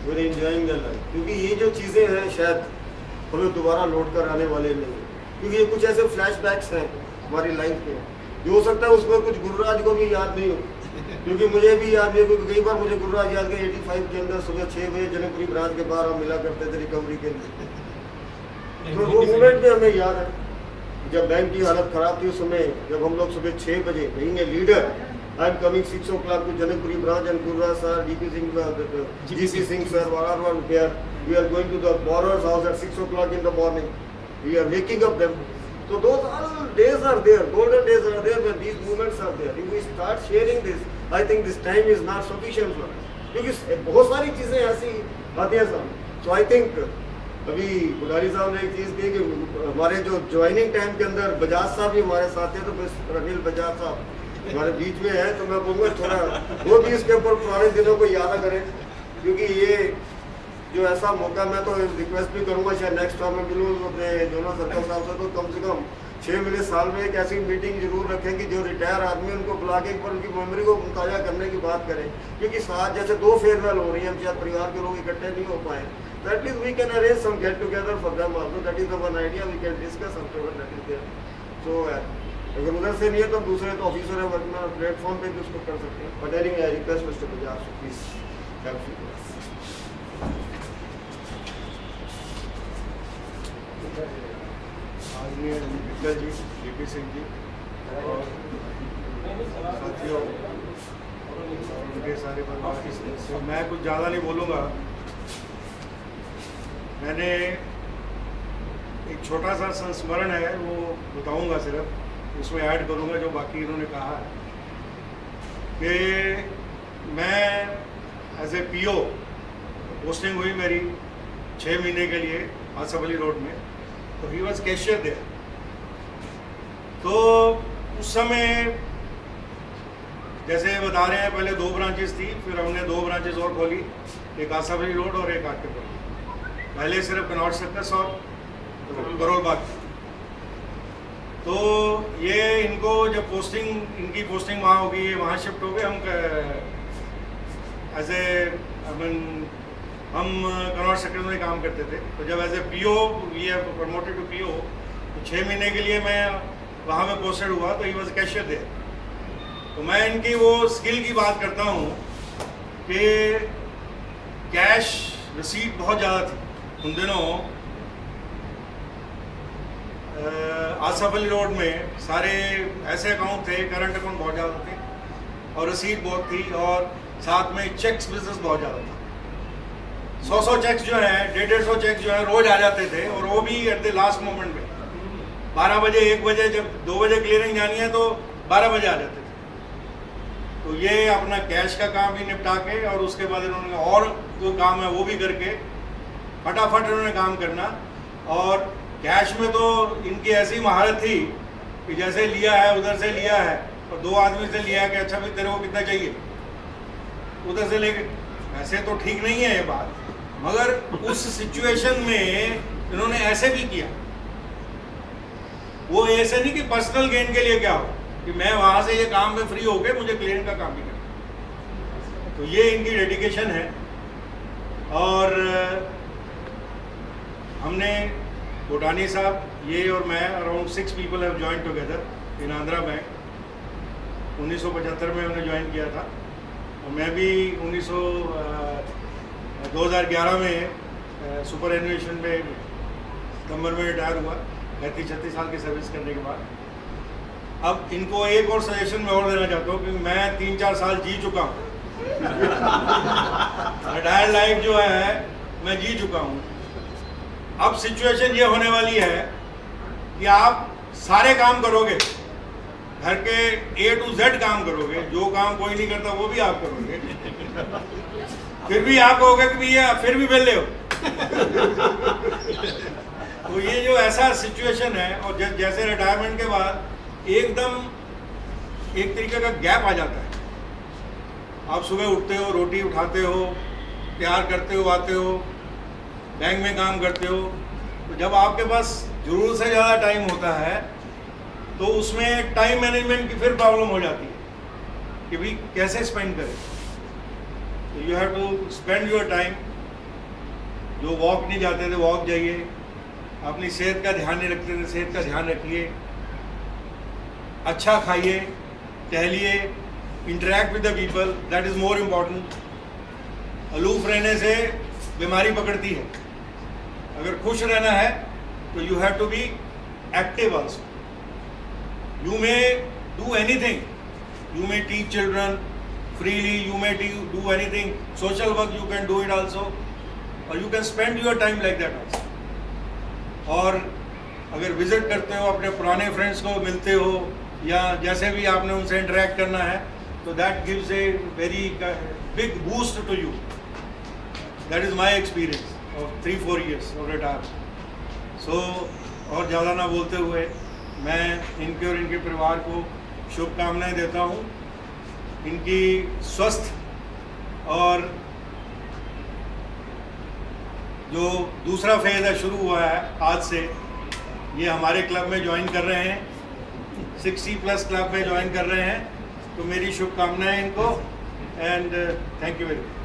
Very enjoying the life, क्योंकि ये जो चीज़ें हैं शायद हमें दोबारा लौट कर आने वाले नहीं, क्योंकि ये कुछ ऐसे फ्लैशबैक्स हैं हमारी लाइफ के, जो हो सकता है उसमें कुछ गुरुराज को भी याद नहीं हो, क्योंकि मुझे भी याद है, क्योंकि कई बार मुझे गुरुराज याद है 85 के अंदर सुबह 6 बजे जनकपुरी ब्रांच के बाहर हम मिला करते थे रिकवरी के लिए। तो वो मोमेंट भी हमें याद है जब बैंक की हालत खराब थी, उस समय जब हम लोग सुबह 6 बजे being a leader, I am coming 6 o'clock to Janakpuri branch and Gururaj sir, GP Singh sir, one here, we are going to the borrower's house at 6 o'clock in the morning, we are waking up them. So those all days are there, golden days are there, when these moments are there. If we start sharing this, I think this time is not sufficient for us, क्योंकि बहुत सारी चीज़ें ऐसी आती हैं सामने। So I think अभी बुढ़ारी साहब ने एक चीज़ कही कि हमारे जो ज्वाइनिंग टाइम के अंदर बजाज साहब भी हमारे साथ हैं, तो बस अनिल बजाज साहब हमारे बीच में है, तो मैं बोलूँगा थोड़ा वो भी इसके ऊपर पुराने दिनों को याद करें, क्योंकि ये जो ऐसा मौका, मैं तो रिक्वेस्ट भी करूँगा शायद नेक्स्ट टाइम में मिलूँ अपने जोनल सर्कल साहब से, तो कम से कम 6 महीने साल में एक ऐसी मीटिंग जरूर रखें कि जो रिटायर आदमी उनको बुला के एक बार उनकी मेमोरी को ताज़ा करने की बात करें, क्योंकि साथ जैसे 2 फेयरवेल हो रही हैं, हम शायद परिवार के लोग इकट्ठे नहीं हो पाए, तो at least we can arrange some get together for them also, that is the one idea we can discuss after that is there. So अगर उधर से नहीं है तो दूसरे तो ऑफिसर है वर्क में प्लेटफॉर्म पे भी उसको कर सकते हैं, but anyway I request mister Bajaj please help me. आदरणीय मित्तल जी, GP सिंह जी और साथियों उनके सारे परिवार के सदस्यों, मैं कुछ ज़्यादा नहीं बोलूँगा। मैंने एक छोटा सा संस्मरण है वो बताऊँगा, सिर्फ उसमें ऐड करूँगा जो बाकी इन्होंने कहा है कि मैं एज ए PO पोस्टिंग हुई मेरी 6 महीने के लिए आसफ अली रोड में, तो ही वॉज कैशियर देयर। तो उस समय जैसे बता रहे हैं, पहले 2 ब्रांचेस थी, फिर हमने 2 ब्रांचेस और खोली, एक आसफ अली रोड और एक आके खोली। पहले सिर्फ कनॉट सर्कस और करोल बाग। तो ये इनको जब पोस्टिंग, इनकी पोस्टिंग वहाँ होगी, ये वहाँ शिफ्ट हो गए। हम एज ए हम कनॉट सर्कस में काम करते थे, तो जब as a PO we have promoted to PO, तो 6 महीने के लिए मैं वहाँ पे पोस्टेड हुआ, तो ही वॉज कैशियर देयर। तो मैं इनकी वो स्किल की बात करता हूँ कि कैश रिसीट बहुत ज़्यादा थी उन दिनों। आसफ अली रोड में सारे ऐसे अकाउंट थे, करंट अकाउंट बहुत ज़्यादा थे और रिसीट बहुत थी, और साथ में चेक्स बिजनेस बहुत ज़्यादा था। 100 चेक्स जो हैं, 150 चेक्स जो हैं रोज़ आ जाते थे, और वो भी एट द लास्ट मोमेंट में 12 बजे 1 बजे, जब 2 बजे क्लियरिंग जानी है तो 12 बजे आ जाते थे। तो ये अपना कैश का काम भी निपटा के, और उसके बाद इन्होंने और जो काम है वो भी करके फटाफट इन्होंने काम करना। और कैश में तो इनकी ऐसी महारत थी कि जैसे लिया है उधर से लिया है, और 2 आदमी से लिया है कि अच्छा भाई तेरे को कितना चाहिए, उधर से लेके। वैसे तो ठीक नहीं है ये बात, मगर उस सिचुएशन में इन्होंने ऐसे भी किया। वो ऐसे नहीं कि पर्सनल गेन के लिए क्या हो कि मैं वहाँ से ये काम में फ्री हो गए, मुझे क्लियरिंग का काम भी करना। तो ये इनकी डेडिकेशन है। और हमने कोटानी साहब, ये और मैं, around 6 people have join together in Andhra bank. 1975 में हमने ज्वाइन किया था, और मैं भी 2011 में सुपर एनुएशन में सितंबर में रिटायर हुआ, 35-36 साल की सर्विस करने के बाद। अब इनको एक और सजेशन मैं और देना चाहता हूँ, क्योंकि मैं 3-4 साल जी चुका हूँ। रिटायर लाइफ जो है मैं जी चुका हूँ। अब सिचुएशन ये होने वाली है कि आप सारे काम करोगे, घर के A to Z काम करोगे, जो काम कोई नहीं करता वो भी आप करोगे, फिर भी आप कहोगे कि भैया फिर भी बेले हो। तो ये जो ऐसा सिचुएशन है, और जैसे रिटायरमेंट के बाद एकदम एक तरीके का गैप आ जाता है। आप सुबह उठते हो, रोटी उठाते हो, तैयार करते हो, आते हो, बैंक में काम करते हो, तो जब आपके पास ज़रूरत से ज़्यादा टाइम होता है तो उसमें टाइम मैनेजमेंट की फिर प्रॉब्लम हो जाती है कि भाई कैसे स्पेंड करें। तो you have to spend your time जो वॉक नहीं जाते थे वॉक जाइए, अपनी सेहत का ध्यान नहीं रखते थे सेहत का ध्यान रखिए, अच्छा खाइए, टहलिए, interact with the people, that is more important. Aloof रहने से बीमारी पकड़ती है। अगर खुश रहना है तो you have to be active also. You may do anything, you may teach children freely, you may do anything, social work you can do it also, or you can spend your time like that also. और अगर visit करते हो, अपने पुराने friends को मिलते हो या जैसे भी आपने उनसे इंटरेक्ट करना है, तो that gives a very big boost to you. That is my experience of 3-4 years of retire. So और ज़्यादा ना बोलते हुए मैं इनके और इनके परिवार को शुभकामनाएं देता हूँ। इनकी स्वस्थ और जो दूसरा फेज़ है शुरू हुआ है आज से, ये हमारे क्लब में ज्वाइन कर रहे हैं, 60+ क्लब में ज्वाइन कर रहे हैं, तो मेरी शुभकामनाएं इनको and thank you very much.